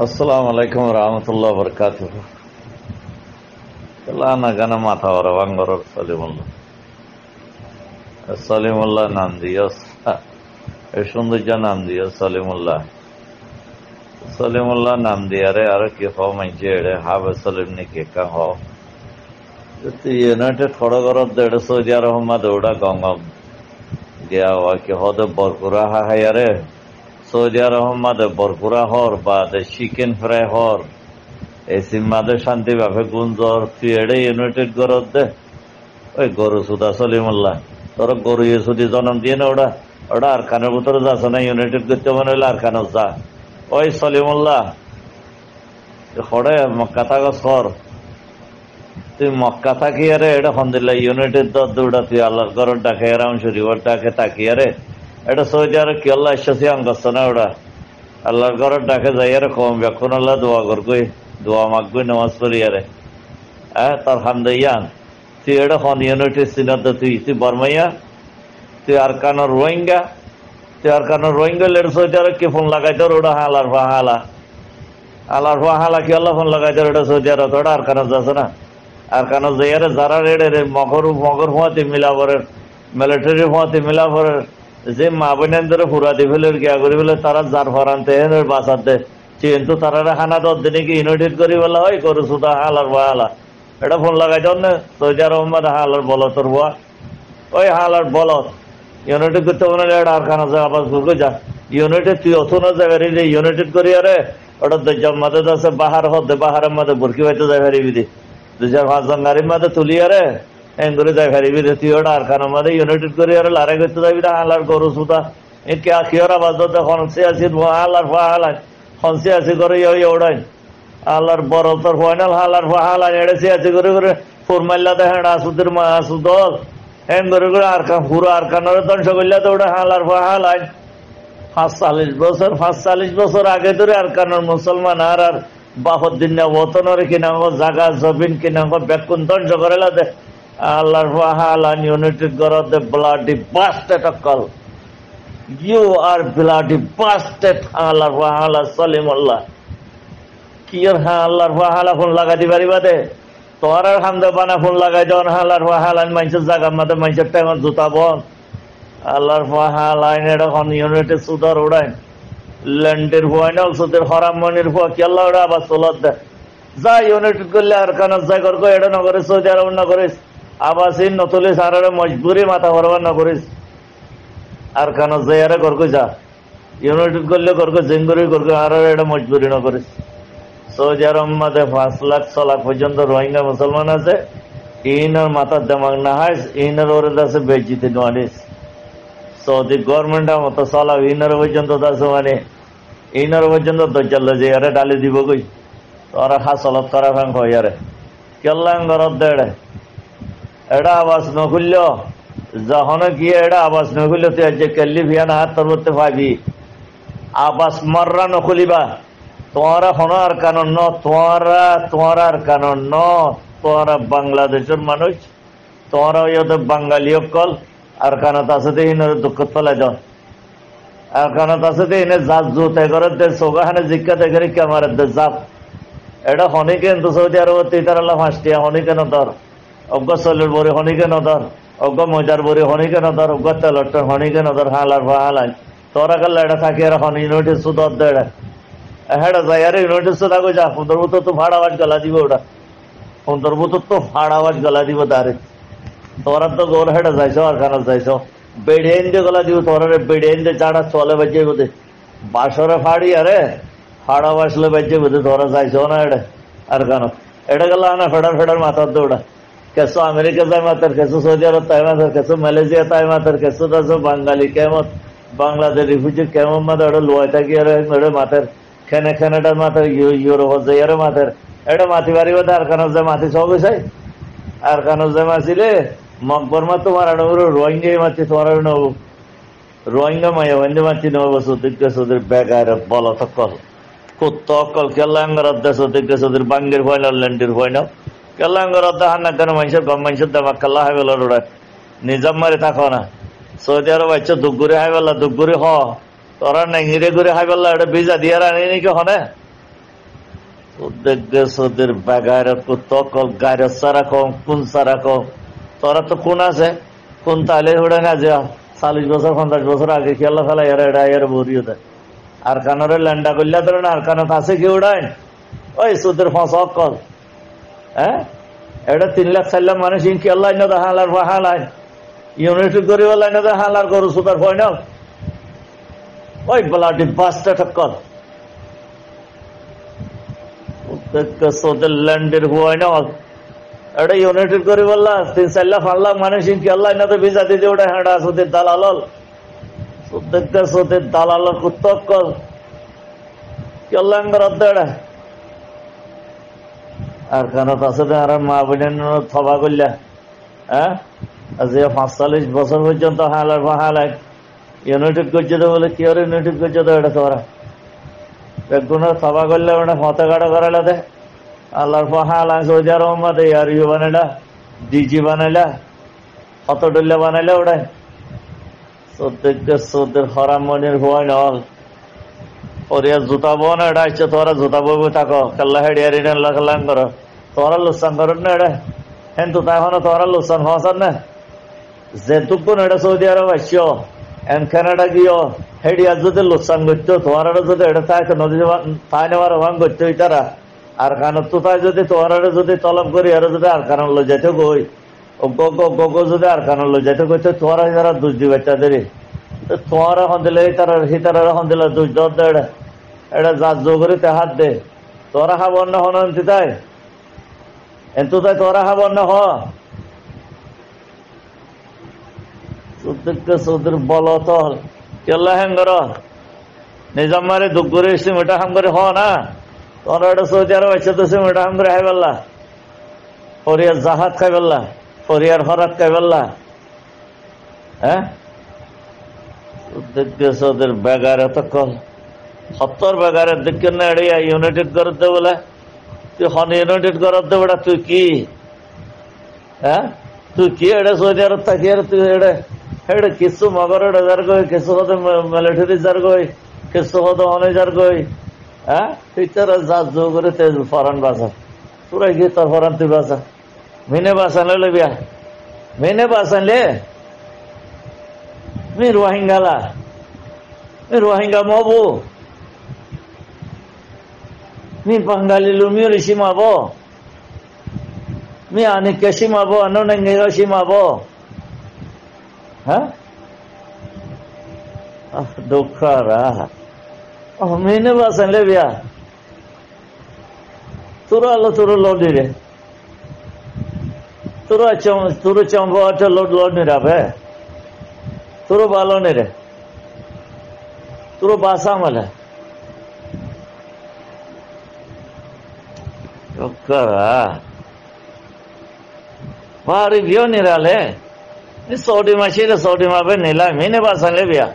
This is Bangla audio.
আসসালামু আলাইকুম রহমতুল্লাহ বরকাতুহ। না গান মাথা ওরা বাঙ্গর সলিমুল্লাহ নাম দিও, এই সৌন্দর্য নাম দিও সলিমুল্লাহ নাম দিয়ারে আর কি হ মাইছে এড়ে হাবে সলিম নি কে কা হ ইউনাইটেড ফড়গরত দেড় সৌদি আরব দৌড়া গঙ্গম গিয়া কি হদে বরকুরা হায়ারে সৌদি আরব বরকুরা হর বা চিকেন ফ্রাই হর এই সিম্মাদের শান্তি ভাবে গুঞ্জর তুই এড়ে ইউনাইটেড গরত দে ওই গরু সুদা সলিমুল্লাহ তোর গরু সুদি জন্ম দিয়ে না ওটা ওটা আর খানের ভিতরে যাস না ইউনাইটেড করতে মনে হইলে আর খানে যা ওই সলিমুল্লাহ হরে মক্কা থাকা সর তুই মক্কা থাকি আরে এটা হন্দিল্লা ইউনাইটেড দৌড়া তুই আল্লাহর ঘর ডাকে রাউন শরীফর ডাকে তাকি আরে এটা সৌদি আরব কি আল্লাহ ইস্যাসি আঙ্গস না ওটা আল্লাহর ঘর ডাকে যাই আরে কম বেক্ষণ আল্লাহ দোয়া করগই দোয়া মাগবই নামাজ পড়ি আরে তার হামদাইয়ান তুই এটা হন ইউনাইটেড সিনাতে তুই বর্মাইয়া তুই আর কানোর রোহিঙ্গা লেট সৌদি আরব কি ফোন লাগাইতে ওটা হালার ফাহালা কি আল্লাহ ফোন লাগাইতে ওটা সৌদি আরব ওটা আর কানো যাচ্ছে না আর কানো যাইয়ারে যারা রেড়ে রে মগর ফুয়াতে মিলাবরের মিলিটারি ফুয়াতে মিলাবরের যে মা বোনের ধরে ফুরাতে ফেলে গিয়া করে ফেলে তারা যার ফরানতে বাঁচাতে কিন্তু তারা হানা দশ দিনে কি ইউনাইটেড করি বলা হয় করু সুদা হালার ফাহালা এটা ফোন লাগাইতে না সৌদি আরব হালার বলতর ভুয়া ওই হালার বলত ইউনাইটেড করতে মনে এটা আর খানা যায় আবার ঘুরকে যা ইউনাইটেড তুই অত না জায়গায় ইউনাইটেড করি আরে ওটা দুজন মাঝে আছে বাহার হতে বাহারের মাঝে ভর্কি পাইতে যায় ফেরিবি দি 2-5 গাড়ির মাঝে তুলি আরে এন করে যায় ফেরিবি রে তুই ওটা আর খানার মাঝে ইউনাইটেড করি আরে লড়াই করতে যাবি না হালার গরু সুতা এ কে আখিয়ার আবাজ দতে হনসি আসি হালার ফাহালাই হনসি আসি করে ওড়াই আল্লাহর বড় তোর ফাইনাল হালার ফাহালাই এড়েছি আসি করে করে ফুরমাল্লা দেখেন আসুদের মা আসুদল এন করে করে আর পুরো আর কানোর ধ্বংস করলে তো ওটা হালার ফাহালাই 45 বছর আগে ধরে আর কানোর মুসলমান আর বাহদ্দিন ওতনের কিনাঙ্গ জাগা জবিন কিনাঙ্গ বেকুন ধ্বংস করে দে আল্লাহর ফাহালান ইউনাইটেড গরত দে ব্লাডি বাস্টেড অকল ইউ আর ব্লাডি বাস্টেড আল্লাহর ফাহালা সলিমুল্লাহ কি আর আল্লাহর ফাহালা ফোন লাগাই দি পারিবা দে তোর আর হামদে বানা ফোন লাগাই দেওয়ান হালার ফাহালান মানুষের জায়গার মধ্যে মানুষের টাইমত জুতা বন আল্লাহর ফাহালাইন এখন ইউনাইটেড সুদার উড়াইন ল্যান্ডের ফুয়াইনাল সুদের হরাম মনির ফুয়া কি আল্লাহ ওরা আবার চলত দে যা ইউনাইটেড করলে আর কানার যাই করবো এটা না করিস সৌদি আরব না করিস আবার সিন নতুলিস আর মজবুরি মাথা ভরবার না করিস আর কানার যাই আরে করবো যা ইউনাইটেড করলে করবো জেঙ্গুরি করবো আর এটা মজবুরি না করিস সৌদি আরব মাঝে 5 লাখ পর্যন্ত রোহিঙ্গা মুসলমান আছে ইনার মাথার দেমাগ না হয় ইনার ওরে আছে বেজিতে নোয়ালিস সৌদি গভর্নমেন্ট মতো চলা ইনার পর্যন্ত আছে মানে ইনার পর্যন্ত দজ্জাল যে আরে ডালি দিব কই তোরা হাসলত করা ভাঙ হয় আরে কেল্লাং গরত দেড়ে এটা আবাস নখুল্য যখন গিয়ে এটা আবাস নখুল্য তুই যে কেল্লি ভিয়ান হাত তোর করতে পাবি আবাস মাররা নখুলিবা তোমারা হনো আর কানন ন তোমার আর কানন ন তোরা বাংলাদেশের মানুষ তোরা ওদের বাঙালি কল আর কানত আছে ইনের দুঃখ ফেলে যাও আর কানত আছে ইনে জাত জুতে করে সোগাহানে জিজ্ঞা দেখে ক্যামেরার দে জাপ এটা হনি কেন তো সৌদি আরব তিতার আল্লাহ 5টিয়া হনি কেন ধর অজ্ঞ চলের বরে হনি কেন ধর অজ্ঞ মজার বরে হনি কেন ধর অজ্ঞ তেলট্টর হনি কেন ধর হালার ফাহালাই তোরা কাল্লা এটা থাকে আর হনি ইউনিটেড সুদর দেড় হ্যাঁ যাই আরে ইউনিটেড সুদা কই যা সুন্দরবত তো ভাড়া আওয়াজ গলা দিব ওটা সুন্দরবত তো ভাড়া আওয়াজ গলা দিব তারে তোরা তো গোর হেঁটে যাইছ আর খানা যাইছ বেড়ে দিয়ে গলা দিব তোরা বেড়ে দিয়ে চাড়া চলে বাজে বোধে বাসরে ফাড়ি আরে ফাড়া বাসলে বাজে বোধে তোরা যাইছ না এটা আর খানা এটা গেল না ফেডার মাথার দৌড়া কেসো আমেরিকা তাই মাথার কেসো সৌদি আরব তাই মাথার কেসো মালয়েশিয়া তাই মাথার কেসো তাসো বাঙালি কেমত বাংলাদেশ রিফিউজি কেমন মাথার ওটা লোয়াই থাকি আর মাথার খেনেটার মাথার ইউরোপ যাই আরে মাথার এটা মাথি বাড়ি বোধ আর খানা যায় মাথি সব চাই আর খানা যায় মাছিলে মকবর মা তোমার রোহিঙ্গা মাছি তোমার নেব রোহিঙ্গা মাইয়া বন্ধে মাছি নেব সুদের বেগার বল তকল কুত্ত অকল কেল্লাঙ্গর সুদের বাঙ্গের ফাইনাল ল্যান্ডের ফাইনাল কেল্লাঙ্গর হান্না কেন মানুষের গম মানুষের দামা কাল্লা হাই বেলা ওরা নিজাম মারি থাকো না সৌদি আরব আচ্ছা দুগুরি হাই বেলা দুগুরি হ তোরা নেঙিরে করে হাই বেলা এটা ভিজা দিয়ে আনি নাকি হনে দেখবে সৌদির বেগায়রত তকল গায়রত সারা কম কোন সারা কম তোরা তো কোন আছে কোন তাহলে উড়ে না যে 40 বছর 50 বছর আগে খেলা ফেলা এরা এর বরিও দেয় আর কানরে ল্যান্ডা করলে ধরেন আর কানত আছে কি উড়ায় ওই সুদের ফাঁস অকল হ্যাঁ এটা 3 লাখ 4 লাখ মানুষ ইনকি আল্লাহ হালার হালায় ইউনিটি গরিব আল্লাহ হালার গরু সুপার ফাইনাল ওই ব্লাডি বাসটা ঠক্কর সোদেরল্যান্ডের হুয়াই না এটা ইউনাইটেড করে বললা 3-4 লাখ 5 লাখ মানুষ ইনকি আল্লাহ না তো ভিসা দিতে ওটা হেঁটা সোদের দালাল সোদের দালাল কুত্তক্কল কি আল্লাহ এটা আর কেন আছে আর মা বোনের থবা করলা হ্যাঁ যে 45 বছর পর্যন্ত হালার হালায় ইউনাইটেড করছে তো বলে কি আর ইউনাইটেড করছে তো এটা তোরা একগুণের থবা করলে ওটা ফতেকাটা করালে দে আল্লাহর হালা সৌদি আরব মধ্যে আর ইউ বানাইলা ডিজি বানাইলা হতডল্লা বানাইলা ওটা সৌদের হরাম মনির হুয়াই নল ওরিয়া জুতা বো না এটা ইচ্ছে তোরা জুতা বই থাকো কাল্লা হেডিয়ারি না কাল্লাং করো তোরা লুসান করো না এটা হেন তো এখনো তোরা লুসান হসান না যেটুকুন এটা সৌদি আরব আসছো এন কানাডা গিয়েও হেডিয়ার যদি লুসান করতো তোমার যদি এটা তাই নদী তাই নেওয়ার ভাঙ করতে তারা আর কানত তো তাই যদি তোমার যদি তলব করি আর যদি আর কারণ লো যেতে গই ও গো যদি আর কারণ লো যেতে করতে তোরা যারা দুধ দিবে তাদের তোমার এখন দিলে তারা হিতারা এখন দিলে দুধ দর এটা যা জোগরে তে হাত দে তোরা খাবার না হন তাই এন্তু তাই তোরা খাবার না হ সৌদের বল তল কেল্লা হেঙ্গর নিজাম মারে দুঃখ করে সিমেটা হাম করে হ না তোরা এটা সৌদি আরব আছে তো সিমেটা হাম করে খাইবেল্লা ফরিয়ার জাহাজ খাইবেল্লা ফরিয়ার হরাত খাইবেল্লা হ্যাঁ সৌদের বেগারে তো কল 70 বেগারে দেখেন না এড়িয়া ইউনাইটেড করে দে বলে তুই হন ইউনাইটেড করে দে বেটা তুই কি হ্যাঁ তুই কি এটা সৌদি আরব থাকি আর তুই এটা কিছু মগর যার গই কিছু হতো মিলিটারি যার গই কিছু হতো অনেক যার গই হ্যাঁ তুই তারা যা জো করে তে ফরান বাসা তোরা গিয়ে তোর ফরান তুই বাসা মিনে বাসান লে বিয়া মিনে বাসান লে মি রোহিঙ্গালা মি রোহিঙ্গা মবু মি বাঙালি লুমিও সীমাবো মি আনিকে সীমাবো আনন্দ সীমাবো হ্যাঁ দুঃখ মেনে বাসেন লে বিয়া তোরা আলো তোর লড়ি রে তোর চম্ব লড় নিরাবে তোর ভালো নে রে তোর বাসা মালে भारी वियो निराले सौदी माशी सौदी मापे नीला महीने बासा ले बिया